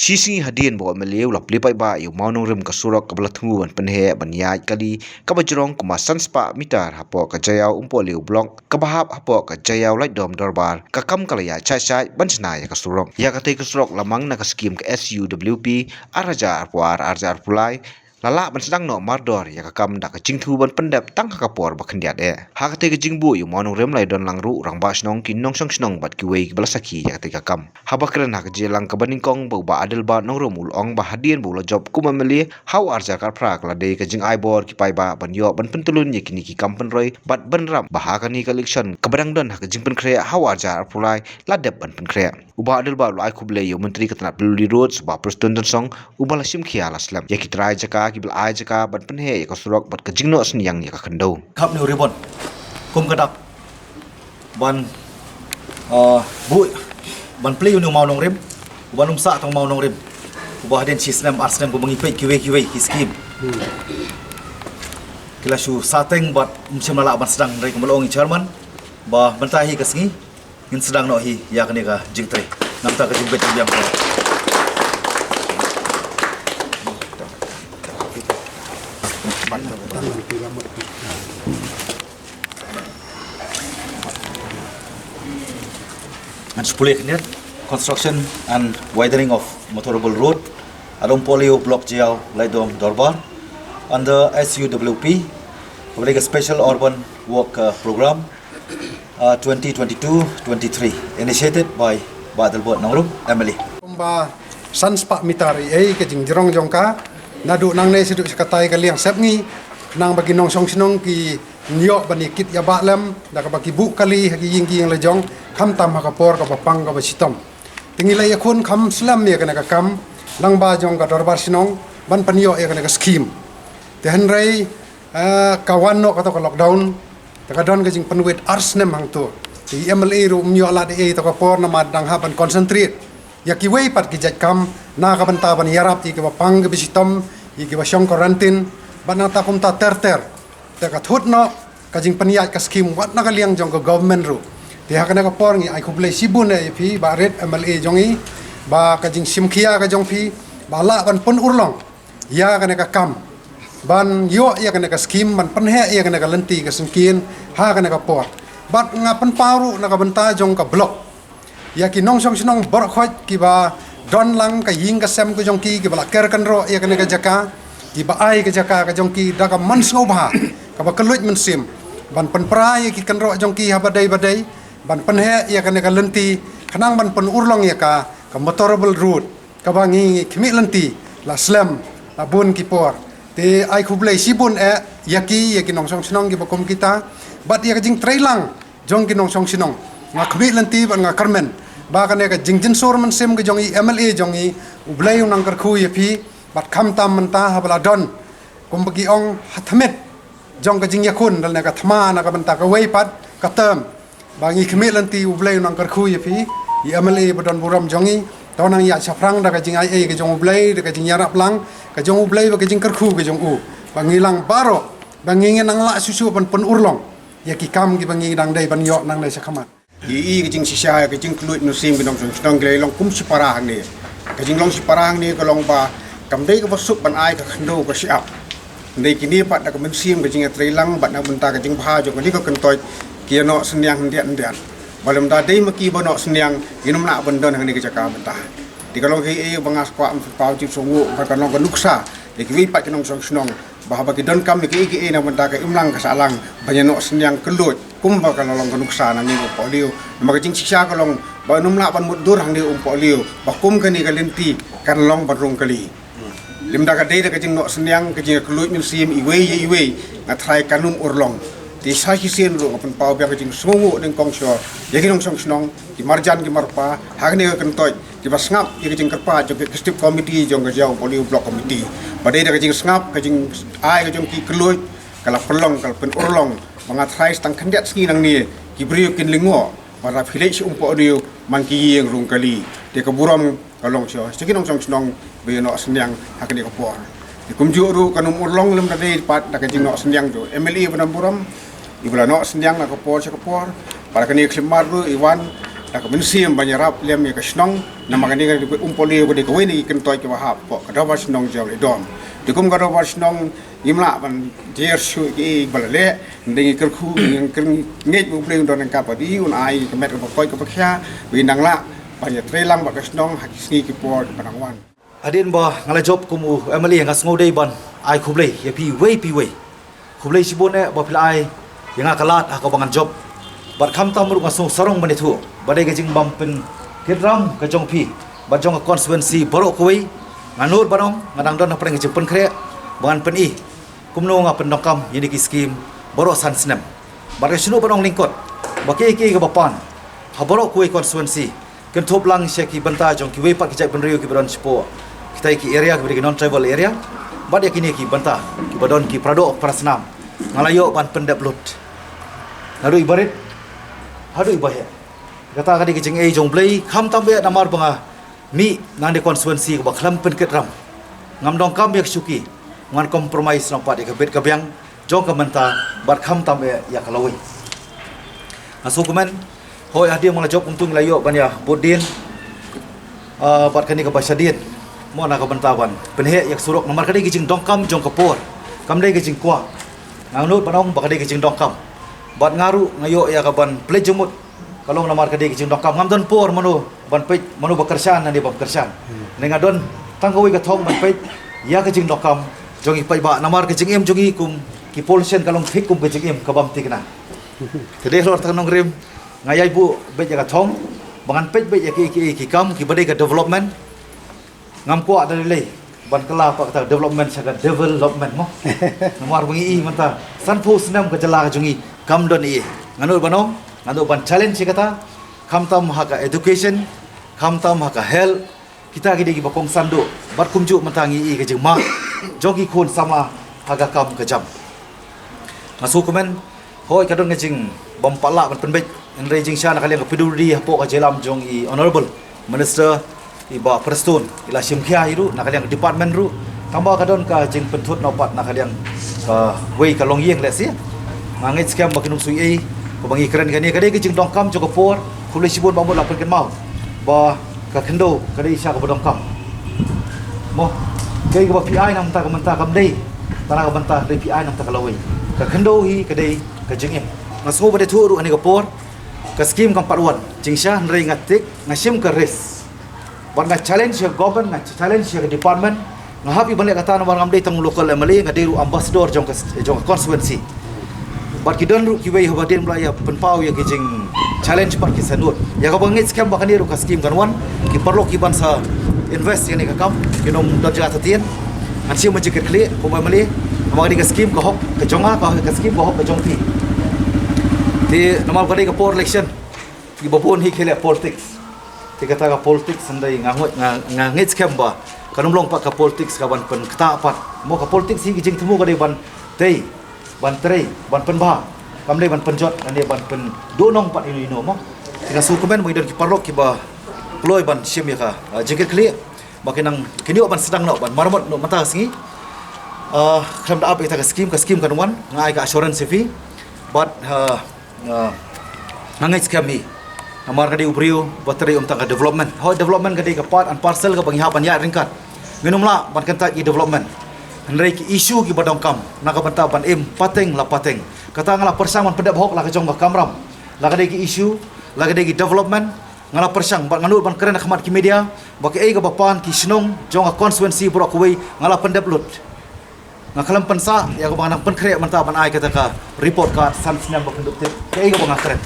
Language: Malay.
Sisi hadin bo meliu lap lipai ba yu maunong rim kasurok kabla thu ban penhe ban yai kali kabajrong kuma sanspa mitar hapo ka jayau umpo liu blok kabahap hapo ka jayau lai dom dorbar kakam kalaya chai chai bansna ya kasurok ya kate kasurok lamang na ka skim ka SUWP araja arpwar arja arpulai lala ban sedang no mardor ya kakam da ka jingthu ban pendap tang ka kapor ba khandiat e ha kate ka jingbu yu maunong rim lai don langru rang ba snong kin nong song snong bat ki wei bala saki ya kate kakam habakran ha ka jelang ka baningkong bo ba adel ba nong romul ong ba hadien bo la job kuma meli how arja kar prak la de ka jing ai bor ki pai ba ban yo ban pentulun ye kini ki kampen roi bat ban ram ba ha ka ni collection ka badang don ha ka jing pen kre how arja arpulai la dep ban pen kre uba adel ba ai kuble yo menteri katna peluli roads ba preston song uba la sim khia la slam ya ki trai jaka ki bel ai jaka ban pen he ka surok bat ka jingno sn yang ya ka khando khap ni ribon kum kadak ban bu ban play nu mau nong rim ban sa tong mau nong rim ubah den sistem arsem ko bangi pe kiwe ki skim kila shu sateng bat msim lala ban sedang dari kemolong chairman ba bantahi kasngi in sedang no hi ya kene ka jingtre namta ka jimbet yang ko and spulek construction and widening of motorable road along Polio Block Jiao Laidom Dorbar under SUWP public special urban work program 2022-23 initiated by Badalbot Nongrum Emily. Ba sanspa mitari ke jingjrong jongka nadu nang ne siduk sekatai kaliang sepngi nang bagi nong song sinong ki nyok bani kit ya baklem da ka bagi bu kali hagi yingki yang lejong kham tam hakapor ka papang ka basitom tingilai yakun kham slam ya kana ka kam lang ba jong ka dorbar sinong ban panyo ya kana ka scheme te hanrai kawan no ka to lockdown ta ka don ka jing penwet ars nem hang to ti MLA ru myo la de to ka por na madang ha ban concentrate ya ki wei pat ki jat kam na ka ban ta ban yarap ti ka papang ka basitom i ki ba syong quarantine ban na ta kum ta ter ta ka thut no ka jing paniat ka scheme wat na ka liang jong ka government ru ti ha kana ka por ngi ai khuble sibun e phi ba red MLA jongi ba ka jing simkhia ka jong phi ba la ban pun urlong ya kana ka kam ban yo ya kana ka scheme ban panhe ya kana ka lenti ka singkin ha kana ka por bat nga pan paru na ka banta jong ka block ya ki nong song sinong bor khot ki ba don lang ka ying ka sem ko jong ki ba ker kan ro ya kana ka jaka ki ba ai ka jaka ka jong ki da ka man sno ba ka ba kaluj men sim ban pan prai ki kan ro jong ki ha badai ban pan he ya kana ka lenti khanang ban pan urlong ya ka motorable route ka ba ngi khmi lenti la slam la bun ki por te ai khuble sibun e yaki nong song sinong ki ba kom kita bat ya ka jing trailang jong ki nong song sinong nga khmi lenti ban nga karmen ba kana ka jing jin sor man sim ka jong i MLA jong i ublai nang kar khu ya phi bat kham tam manta ha bala don kom bagi ong hatmet jong ka jing yakun dal na ka thma na ka banta ka wei pat ka term bangi khmi lanti ublai nang kar khu ya phi i MLA bodon buram jongi tonang ya chafrang da ka jing ai ka jong ublai da ka jing yarap lang ka jong ublai ba ka jing kar khu ka jong u bangi lang baro bangi nang la susu pan urlong ya ki kam ki bangi dang dai ban yo nang dai sakhamat i ka jing sisya ka jing kluit no sim binong song glei long kum si parang ni ka jing long si parang ni ka long ba kam dei ka basup ban ai ka khndo ka siap dei kini pat da ka men sim ka jing trailang bat na benta ka jing bha jo ka ni ka kentoi kia no senyang ndian balam da dei maki bono senyang inum na bendon hang ni ka jaka benta di kalong ki bangas kwa pau chip songu ka kalong ka nuksa de ki pat kinong song snong bah bagi don kam ki na benta ka imlang ka salang banyano senyang kelut kum ba kalong ka nuksa na ni ko liu maka jing sisa kalong ba num na ban mudur hang ni po liu ba kum ka ni ka lenti kan long barung kali limda ka dei da ka jing no senyang ka jing kelut min sim iwe na try kanum urlong ti sa hisien ro kan pau ba ka jing sungu ning kong syo ya ki nong song snong ki marjan ki marpa hang ni ka kentoi ki ba ngap ki jing kerpa jo ki stip committee jong ka jaw Polio block committee ba dei da ka jing ngap ka jing ai ka jong ki kelut kala pelong kala pen urlong mangat rais tang kandiat ski nang ni ki brio kin lingo para village Polio man ki yeng rung kali te ka buram kalong syo siki nong song snong be no senyang hakni ka por di kumju ru kanum urlong lem da dei pat da ka jing no senyang jo MLA banam buram ibula no senyang na ka por para kani khimar ru iwan dak mensiam banyarap lem ya kasnong na magani kan polio ko de ko ni kan toy ke bahap po kada wasnong jaw le dom dikum kada wasnong imla ban jer su ki balale ndingi kerku yang ker nget bu pleng don ka padi un ai ke met ko koy ko pakya wi nangla banyak trelang ba kasnong hakisni ki por panangwan adin ba ngala job kumu emily ngas ngodei ban ai khublei ya pi wei khublei sibone ba pila ai yang akalat ako bangan job bat kham tam ru ngasong sarong bani thu badai gajing bam pen kidram ka jong pi bat jong constituency borok koi nganur banong ngadang don apreng gajing pen kre bangan pen i kumno nga pen dongkam yini ki scheme borok san snem bat ka shinu banong lingkot baki ki ka bapan ha borok koi constituency ken thop lang sheki banta jong ki wei pat ki jai pen riu ki baron spo kita ki area ki non tribal area bat yakini ki banta ki badon ki prado prasnam ngalayo ban pen deplut lalu ibarit hadu ibahe kata kadi kecing jong play kham tambe namar banga mi nang de constituency ba khlam pen ketram ngam dong kam yak suki ngan compromise nampat ke bet kabyang jong ka menta bat kham tambe ya kalawi asu kumen hoi hadir mala job untung layo banya bodin bat kani ka basadin mo na ka bentawan penhe yak surok namar kadi kecing dong kam jong kapor kam dai kecing kwa ngang nut banong ba kadi kecing dong kam bat ngaru ngayo ya kaban play jemut kalau namar kadi kecing dongkam ngam don por manu ban pej manu bakersan nani bakersan nenga don tangkawi ka thong ban pej ya kecing dongkam jongi pai ba namar kecing em jongi kum ki polsen kalong thik kum kecing em kabam tikna tede lor tanong rim ngayai bu bej ya ka thong bangan pej bej ya ki kam ki badai ka development ngam kwa dari le ban kala pa kata development saga development mo namar bungi i manta sanpo senam ka jala ka jongi kam don i nganur banong nganur ban challenge kata kam tam haka education kam tam haka health kita gidi gi bakong sandu bat kumju mantangi i ke jema jogi khon sama haka kam ke jam masu komen hoi kadon ngejing bom pala ban penbej en rejing sha nakaliang ka piduri po ka jelam jong i honorable minister iba Preston ila simkhia iru nakaliang department ru tambah kadon ka jing pentut nopat nakaliang ka wei ka long yeng le sia ngangit scam bakinung sui ai ko bangi keren kani kadai ke jing dongkam joko por kulai sibun bambu lapan ken mau ba ka kendo kadai isya ka dongkam mo kai ka PI nam ta ka menta kam dei tanah ka menta dei PI nam ta ka lawai ka kendo hi kadai ka jing em ngaso bade thu ru ani ka por ka scheme kam parwan jing sha nrei ngatik ngasim ka res ban nga challenge ya government nga challenge ya department nga happy balik kata na ngam dei tang local MLA nga dei ru ambassador jong constituency bat ki don ru ki wei habatin mlaya penpau ya kijing challenge par ki sanut ya ka bangit scam bakani ru ka scheme kanwan ki perlu ki bansa invest yani ka kam ki nom dajat tatien an siu majik kle ko mai mali amang di ka scheme ka hok ka jonga ka scheme ka hok ka jongti ti namal ka por election ki bopon hi khele politics ti kata ka politics andai ngangit scam ba kanum long pa ka politics ka ban pen kata pat mo ka politics hi kijing temu ka dei ban tei ban trei ban pen ba kam dei ban penjot ani ban pen do nong pat ino mo tina su komen mo idon ki parlok ki ba ploy ban sim ya ka jeket kli bakinang kini ban sedang no ban marmot no mata singi kham da up ita ka scheme kan wan ngai ka assurance fee but ngai scam hi amar ka di ubriu bateri tang ka development ho development ka di ka part and parcel ka bang ban ya ringkat minumla ban kan ta i development Henry ki isu ki badong kam naka banta ban em pateng la pateng kata ngala persang man pedap hok la ka jong ba kamram la ka ki isu la ka ki development ngala persang ban nganul ban keren khmat ki media ba ki ga bapan ki snong jong constituency bro ko wei ngala pendap lut ngakalam pensa ya ko banang pen kre man ta ban ai kata ka report ka san snam ba penduk te ga bang keren